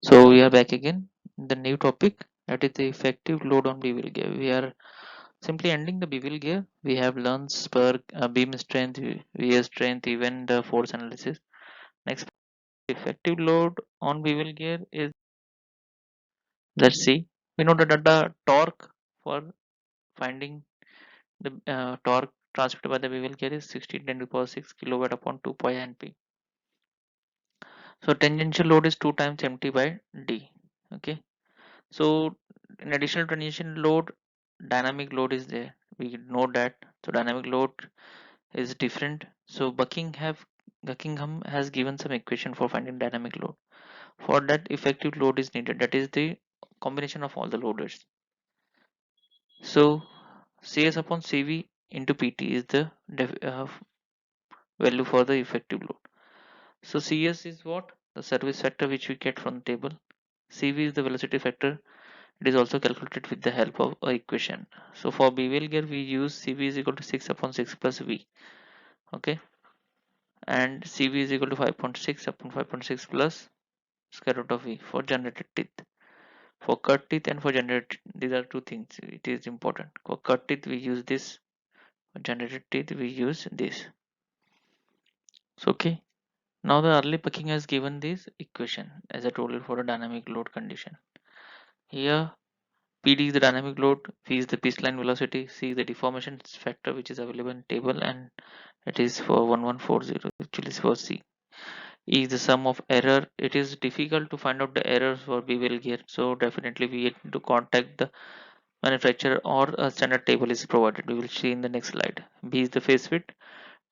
So we are back again. The new topic, that is the effective load on bevel gear. We are simply ending the bevel gear. We have learned spur, beam strength, VS strength, even the force analysis. Next, effective load on bevel gear is, let's see. We know that the torque for finding the torque transmitted by the bevel gear is 16 10 to the power 6 kilowatt upon 2 pi np. So tangential load is 2 times mt by d. Okay. So in additional transition load, dynamic load is there. We know that. So dynamic load is different. So Buckingham has given some equation for finding dynamic load. For that, effective load is needed. That is the combination of all the loaders. So CS upon CV into PT is the value for the effective load. So CS is what? The service factor which we get from the table. CV is the velocity factor. It is also calculated with the help of a equation. So for bevel gear we use CV is equal to 6 upon 6 plus V. Okay, and CV is equal to 5.6 upon 5.6 plus square root of V for generated teeth. For cut teeth and for generated, these are two things. It is important. For cut teeth we use this. For generated teeth we use this. So okay. Now the early Bucking has given this equation as I told you for a dynamic load condition. Here PD is the dynamic load, V is the piston velocity, C is the deformation factor which is available in table, and it is for 1140 actually is for C. E is the sum of error. It is difficult to find out the errors for bevel gear, so definitely we need to contact the manufacturer or a standard table is provided. We will see in the next slide. B is the phase width,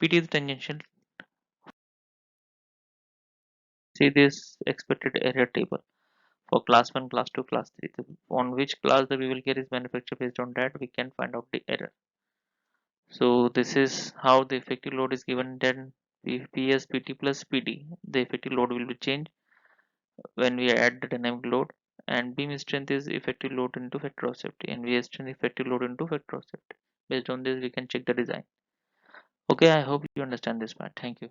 PT is the tangential. See this expected error table for class 1, class 2, class 3. On which class the bevel gear is manufactured, based on that we can find out the error. So this is how the effective load is given. Then PS PT plus PD, the effective load will be changed when we add the dynamic load, and beam strength is effective load into factor of safety, and VS strength effective load into factor of safety. Based on this we can check the design. Okay, I hope you understand this part. Thank you.